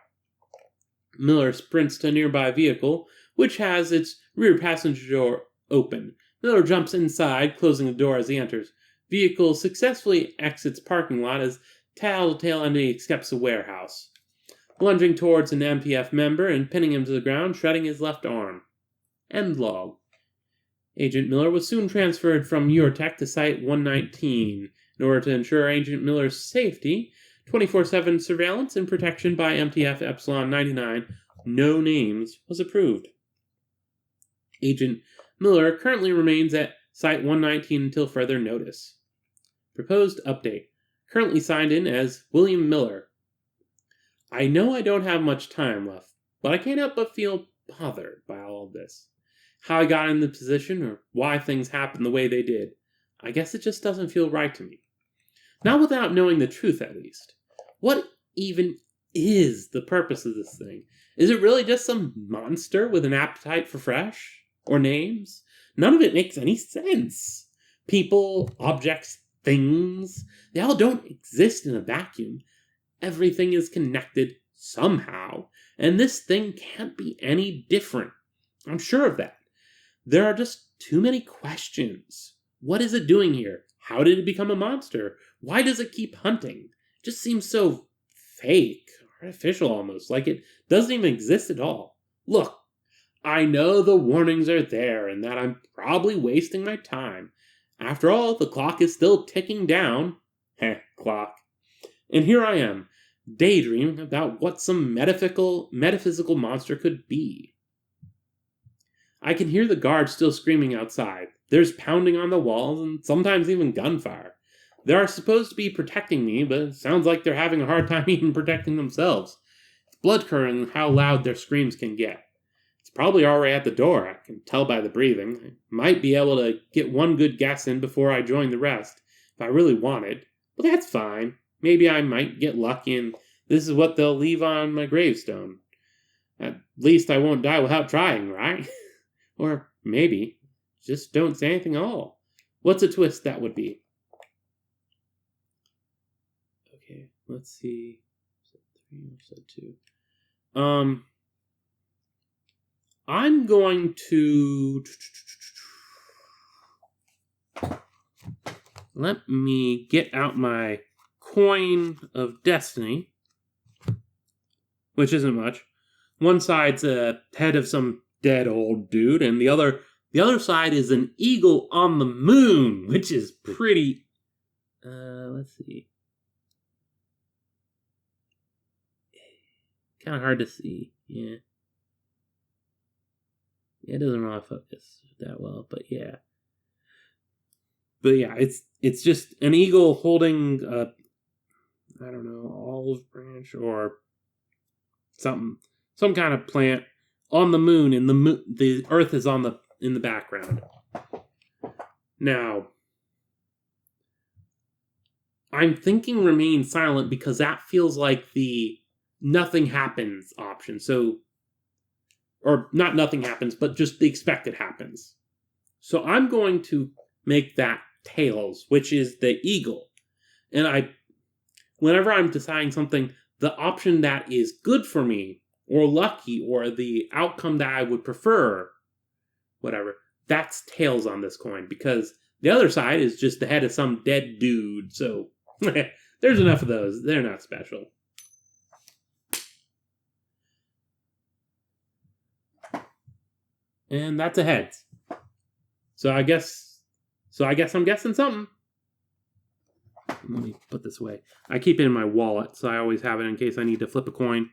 Miller sprints to a nearby vehicle, which has its rear passenger door open. Miller jumps inside, closing the door as he enters. Vehicle successfully exits parking lot as Tattletale entity escapes a warehouse, lunging towards an MPF member and pinning him to the ground, shredding his left arm. End log. Agent Miller was soon transferred from Eurotech to Site 119. In order to ensure Agent Miller's safety, 24/7 surveillance and protection by MTF Epsilon 99, no names, was approved. Agent Miller currently remains at Site 119 until further notice. Proposed update. Currently signed in as William Miller. I know I don't have much time left, but I can't help but feel bothered by all of this. How I got in the position, or why things happened the way they did. I guess it just doesn't feel right to me. Not without knowing the truth, at least. What even is the purpose of this thing? Is it really just some monster with an appetite for fresh? Or names? None of it makes any sense. People, objects, things, they all don't exist in a vacuum. Everything is connected somehow, and this thing can't be any different. I'm sure of that. There are just too many questions. What is it doing here? How did it become a monster? Why does it keep hunting? It just seems so fake, artificial almost, like it doesn't even exist at all. Look, I know the warnings are there and that I'm probably wasting my time. After all, the clock is still ticking down. Heh, clock. And here I am, daydreaming about what some metaphysical monster could be. I can hear the guards still screaming outside. There's pounding on the walls and sometimes even gunfire. They are supposed to be protecting me, but it sounds like they're having a hard time even protecting themselves. It's blood curdling how loud their screams can get. It's probably already at the door, I can tell by the breathing. I might be able to get one good guess in before I join the rest, if I really wanted. But that's fine. Maybe I might get lucky and this is what they'll leave on my gravestone. At least I won't die without trying, right? Or maybe, just don't say anything at all. What's a twist that would be? Okay, let's see. Said 2. I'm going to... Let me get out my coin of destiny, which isn't much. One side's a head of some dead old dude, and the other side is an eagle on the moon, which is pretty... let's see. Kind of hard to see, yeah. It doesn't really focus that well, but yeah. But yeah, it's just an eagle holding a, I don't know, olive branch or something, some kind of plant on the moon, and the Earth is in the background. Now, I'm thinking remain silent because that feels like the nothing happens option. So, or not nothing happens, but just the expected happens. So I'm going to make that tails, which is the eagle. And whenever I'm deciding something, the option that is good for me, or lucky, or the outcome that I would prefer, whatever, that's tails on this coin, because the other side is just the head of some dead dude, so there's enough of those. They're not special. And that's a heads. So I guess I'm guessing something. Let me put this away. I keep it in my wallet, so I always have it in case I need to flip a coin.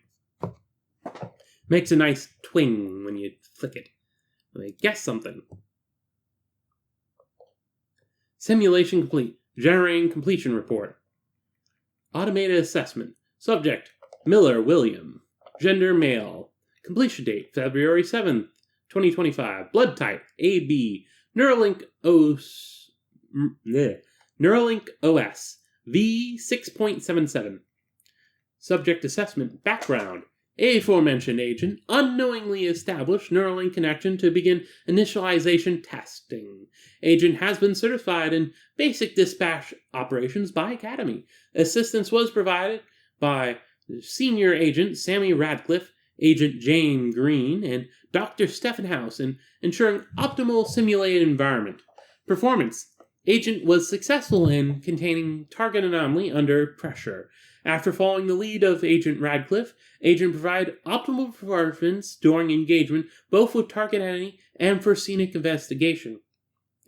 Makes a nice twing when you flick it. I guess something. Simulation complete. Generating completion report. Automated assessment. Subject, Miller William. Gender, male. Completion date, February 7th, 2025. Blood type, AB. Neuralink OS V6.77. Subject assessment. Background. Aforementioned agent unknowingly established Neuralink connection to begin initialization testing. Agent has been certified in basic dispatch operations by Academy. Assistance was provided by Senior Agent Sammy Radcliffe, Agent Jane Green, and Dr. Stephen House in ensuring optimal simulated environment. Performance. Agent was successful in containing target anomaly under pressure. After following the lead of Agent Radcliffe, Agent provided optimal performance during engagement both with target enemy and for scenic investigation.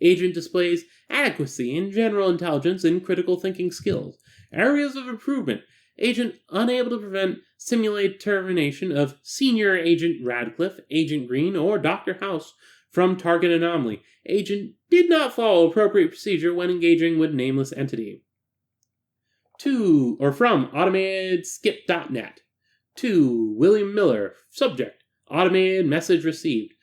Agent displays adequacy in general intelligence and critical thinking skills. Areas of improvement. Agent unable to prevent simulated termination of Senior Agent Radcliffe, Agent Green, or Dr. House from target anomaly. Agent did not follow appropriate procedure when engaging with nameless entity. From AutomatedSkip.net. To William Miller. Subject, automated message received.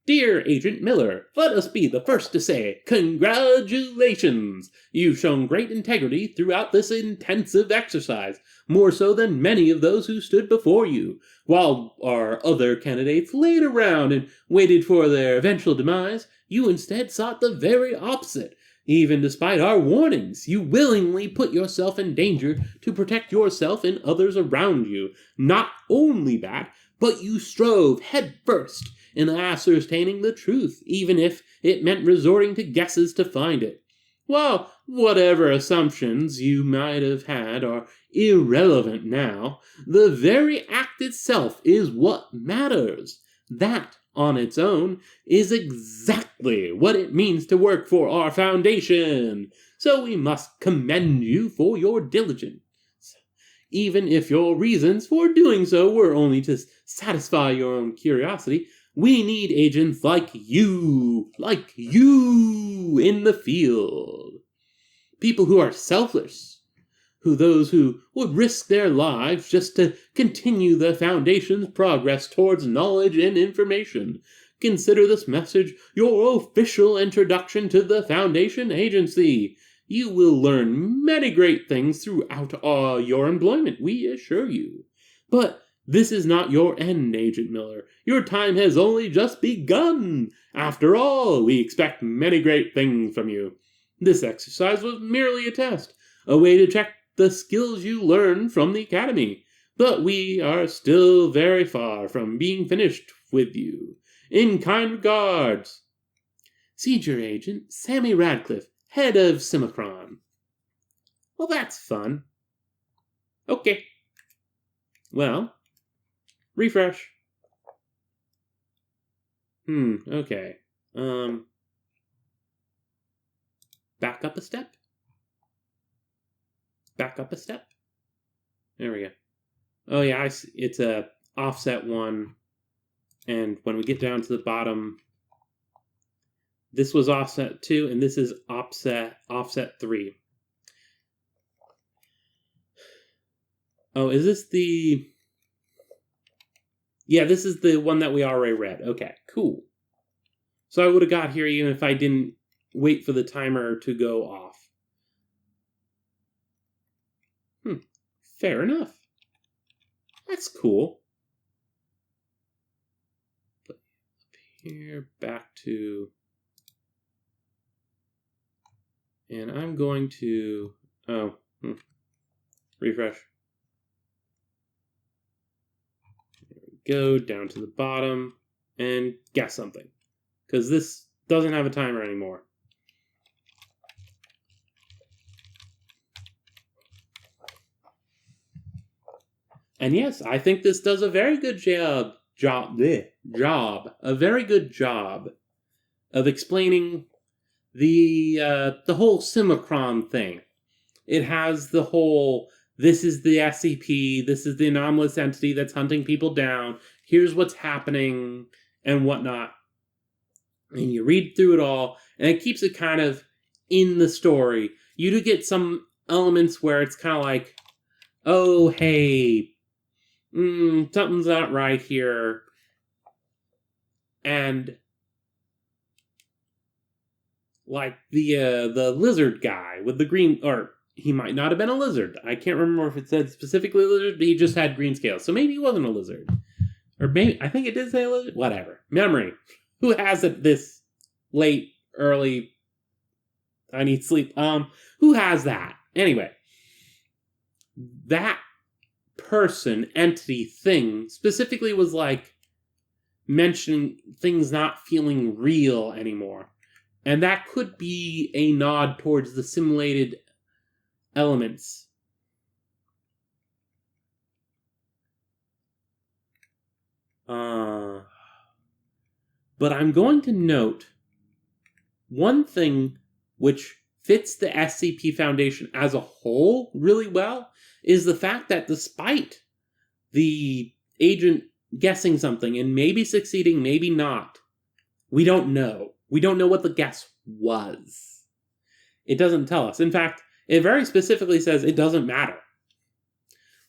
Dear Agent Miller, let us be the first to say, congratulations! You've shown great integrity throughout this intensive exercise, more so than many of those who stood before you. While our other candidates laid around and waited for their eventual demise, you instead sought the very opposite. Even despite our warnings, you willingly put yourself in danger to protect yourself and others around you. Not only that, but you strove headfirst in ascertaining the truth, even if it meant resorting to guesses to find it. Well, whatever assumptions you might have had are irrelevant now. The very act itself is what matters. That, on its own, is exactly what it means to work for our Foundation. So we must commend you for your diligence. Even if your reasons for doing so were only to satisfy your own curiosity, we need agents like you in the field. People who are selfless, those who would risk their lives just to continue the Foundation's progress towards knowledge and information. Consider this message your official introduction to the Foundation agency. You will learn many great things throughout your employment, we assure you. But this is not your end, Agent Miller. Your time has only just begun. After all, we expect many great things from you. This exercise was merely a test, a way to check the skills you learned from the Academy. But we are still very far from being finished with you. In kind regards, Senior Agent Sammy Radcliffe, head of SIMULACRUM. Well, that's fun. Okay. Well, refresh. Okay. Back up a step. Back up a step. There we go. Oh yeah, I see. It's a offset 1. And when we get down to the bottom, this was offset 2, and this is offset 3. Oh, is this the... Yeah, this is the one that we already read. Okay, cool. So I would have got here even if I didn't wait for the timer to go off. Fair enough. That's cool. Put up here, back to... And I'm going to... refresh. There we go, down to the bottom, and guess something. Because this doesn't have a timer anymore. And yes, I think this does a very good job of explaining the whole SIMULACRUM thing. It has the whole, this is the SCP, this is the anomalous entity that's hunting people down, here's what's happening, and whatnot. And you read through it all, and it keeps it kind of in the story. You do get some elements where it's kind of like, oh, hey, something's not right here. And like the lizard guy with the green, or he might not have been a lizard. I can't remember if it said specifically lizard, but he just had green scales. So maybe he wasn't a lizard. Or maybe, I think it did say a lizard. Whatever. Memory. Who has it this late, early, I need sleep. Who has that? Anyway. That person, entity, thing, specifically was like mentioning things not feeling real anymore. And that could be a nod towards the simulated elements. But I'm going to note one thing which fits the SCP Foundation as a whole really well is the fact that despite the agent guessing something and maybe succeeding, maybe not, we don't know. We don't know what the guess was. It doesn't tell us. In fact, it very specifically says it doesn't matter.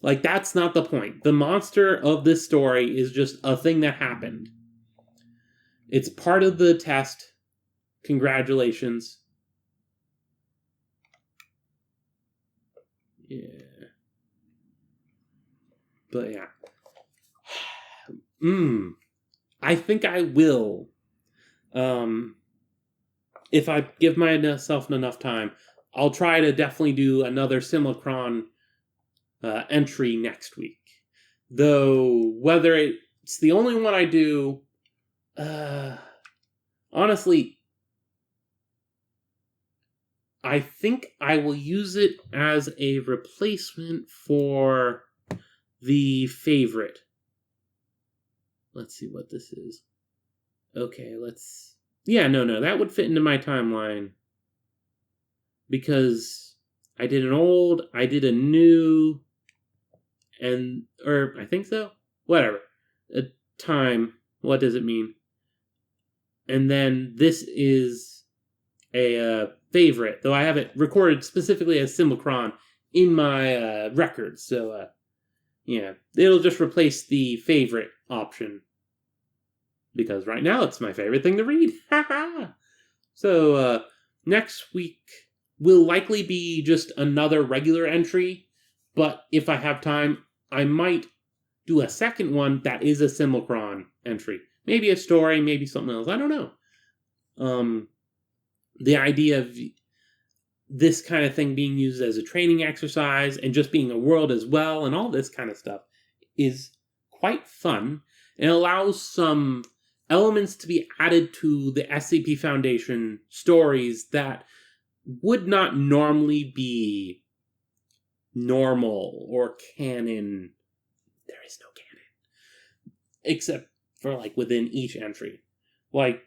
Like, that's not the point. The monster of this story is just a thing that happened. It's part of the test. Congratulations. Yeah. But yeah. I think I will. If I give myself enough time, I'll try to definitely do another SIMULACRUM entry next week. Though, whether it's the only one I do, Honestly, I think I will use it as a replacement for the favorite. Let's see what this is. Okay, let's... Yeah, no, that would fit into my timeline. Because I did an old, I did a new, or I think so? Whatever. A time, what does it mean? And then this is a favorite, though I have it recorded specifically as SIMULACRUM in my records. So, yeah, it'll just replace the favorite option. Because right now it's my favorite thing to read. So, next week will likely be just another regular entry. But if I have time, I might do a second one that is a SIMULACRUM entry. Maybe a story, maybe something else. I don't know. The idea of this kind of thing being used as a training exercise and just being a world as well and all this kind of stuff is quite fun and allows some elements to be added to the SCP Foundation stories that would not normally be normal or canon. There is no canon. Except for, like, within each entry. Like,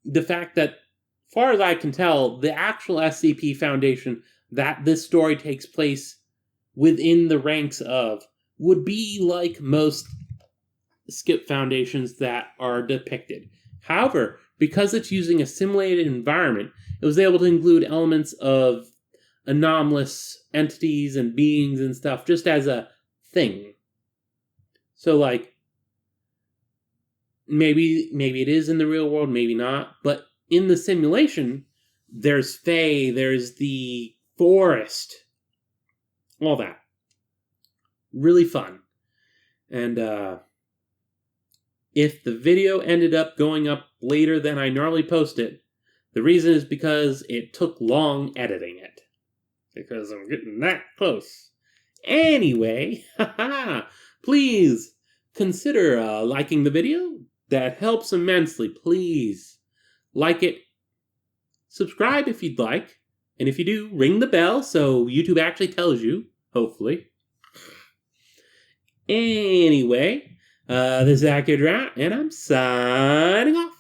the fact that, far as I can tell, the actual SCP Foundation that this story takes place within the ranks of would be like most SCP Foundations that are depicted. However, because it's using a simulated environment, it was able to include elements of anomalous entities and beings and stuff just as a thing. So, like, maybe it is in the real world, maybe not, but in the simulation, there's Fae, there's the forest, all that. Really fun. And if the video ended up going up later than I normally post it, the reason is because it took long editing it. Because I'm getting that close. Anyway, please consider liking the video. That helps immensely. Please like it. Subscribe if you'd like. And if you do, ring the bell so YouTube actually tells you, hopefully. Anyway, this is Akhier, and I'm signing off.